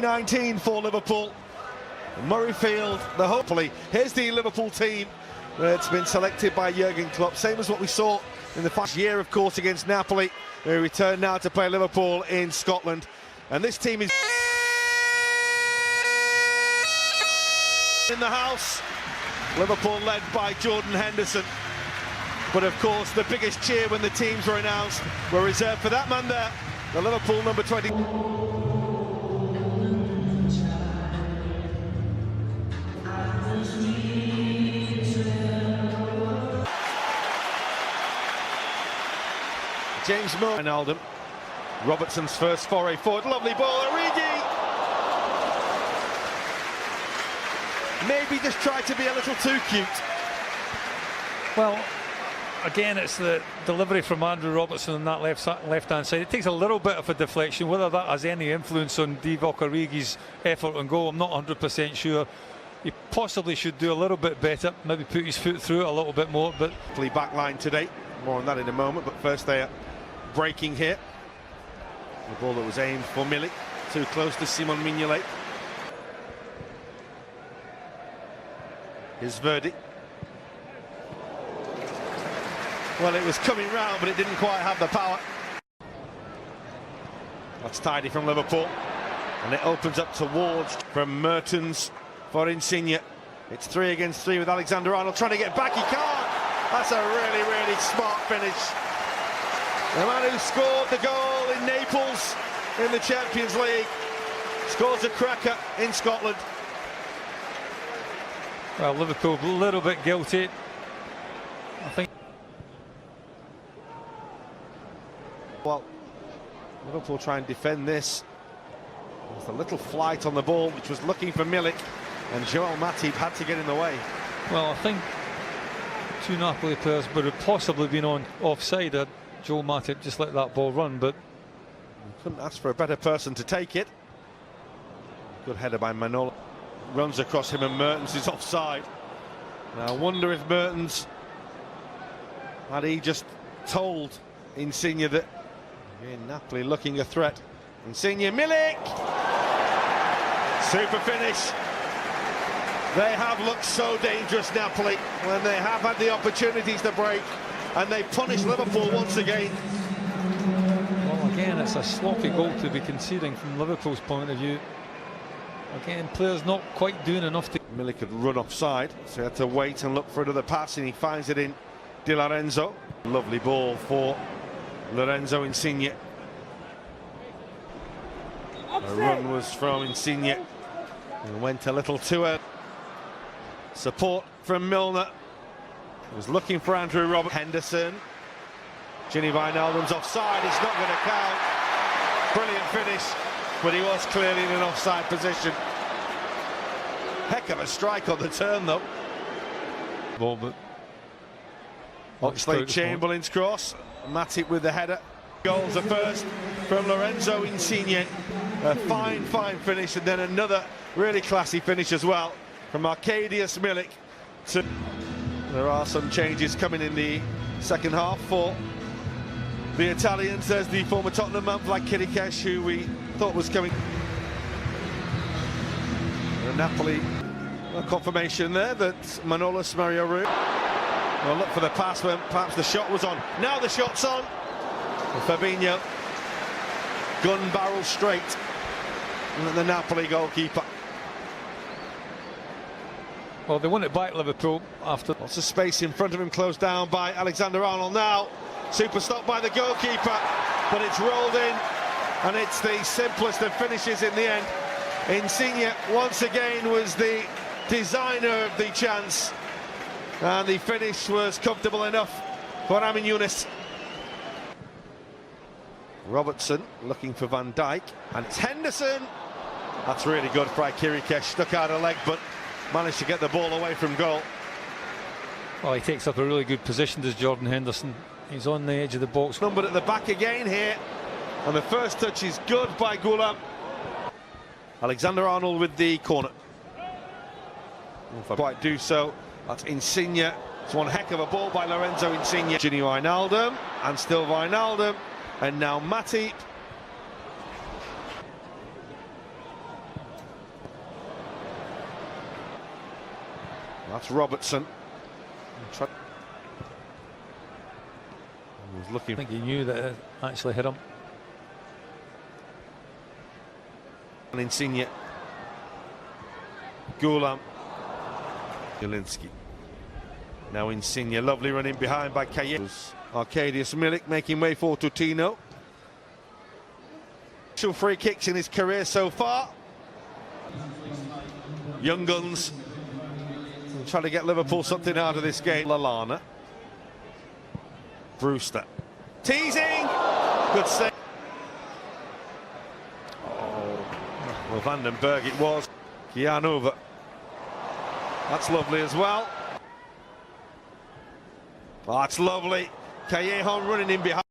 2019 for Liverpool. Murrayfield, the hopefully. Here's the Liverpool team. It's been selected by Jurgen Klopp, same as what we saw in the past year, of course, against Napoli. They return now to play Liverpool in Scotland. And this team is in the house. Liverpool led by Jordan Henderson. But of course, the biggest cheer when the teams were announced were reserved for that man there, the Liverpool number 20. James Moore, Wijnaldum. Robertson's first foray forward, lovely ball, Origi! Maybe just tried to be a little too cute. Well, again, it's the delivery from Andrew Robertson on that left-hand side. It takes a little bit of a deflection. Whether that has any influence on Divock Origi's effort on goal, I'm not 100% sure. He possibly should do a little bit better, maybe put his foot through it a little bit more. But back line today, more on that in a moment. But first they are breaking here. The ball that was aimed for Milik, too close to Simon Mignolet. Here's Verdi. Well, it was coming round, but it didn't quite have the power. That's tidy from Liverpool. And it opens up towards from Mertens for Insigne. It's 3 against 3 with Alexander-Arnold trying to get back. He can't. That's a really, really smart finish. The man who scored the goal in Naples in the Champions League scores a cracker in Scotland. Well, Liverpool a little bit guilty, I think. Well, Liverpool try and defend this. There's a little flight on the ball, which was looking for Milik, and Joel Matip had to get in the way. Well, I think 2 Napoli players would have possibly been on offside had Joel Matip just let that ball run, but couldn't ask for a better person to take it. Good header by Manolo. Runs across him and Mertens is offside. Now I wonder if Mertens had he just told Insigne that again, Napoli looking a threat. Insigne, Milik! Super finish. They have looked so dangerous, Napoli, when they have had the opportunities to break, and they punish Liverpool once again. Well, again, it's a sloppy goal to be conceding from Liverpool's point of view. Again, players not quite doing enough to... Milik could run offside, so he had to wait and look for another pass, and he finds it in Di Lorenzo. Lovely ball for Lorenzo Insigne. The run was from Insigne and went a little too early. Support from Milner. He was looking for Andrew Roberts. Henderson. Gini Wijnaldum's offside. It's not going to count. Brilliant finish, but he was clearly in an offside position. Heck of a strike on the turn, though. Ball, but Oxlade-Chamberlain's cross. Matip with the header. Goals the first from Lorenzo Insigne. A fine finish, and then another really classy finish as well from Arkadiusz Milik. There are some changes coming in the second half for the Italians. There's the former Tottenham man like Kirikesh, who we thought was coming. And Napoli, a confirmation there that Manolas Mario Rui will look for the pass when perhaps the shot was on. Now the shot's on. And Fabinho, gun barrel straight at the Napoli goalkeeper. Well, they won it back, Liverpool, after... Lots of space in front of him, closed down by Alexander-Arnold now. Super stop by the goalkeeper, but it's rolled in, and it's the simplest of finishes in the end. Insigne, once again, was the designer of the chance, and the finish was comfortable enough for Amin Younes. Robertson looking for Van Dijk, and it's Henderson. That's really good by Kirikesh, stuck out a leg, but managed to get the ball away from goal. Well, he takes up a really good position, does Jordan Henderson. He's on the edge of the box. Numbered at the back again here, and the first touch is good by Goulam. Alexander-Arnold with the corner. If I quite do so, that's Insigne. It's one heck of a ball by Lorenzo Insigne. Gini Wijnaldum, and still Wijnaldum, and now Matip. That's Robertson. He was looking. I think he knew that it actually hit him. And Insigne. Gulam. Jelinski. Now Insigne, lovely running behind by Kaye. Arkadiusz Milik making way for Tutino. Two free kicks in his career so far. Young guns trying to get Liverpool something out of this game. Lallana. Brewster. Teasing! Good save. Oh, well, Vandenberg it was. Kianova. That's lovely as well. Oh, that's lovely. Callejon running in behind.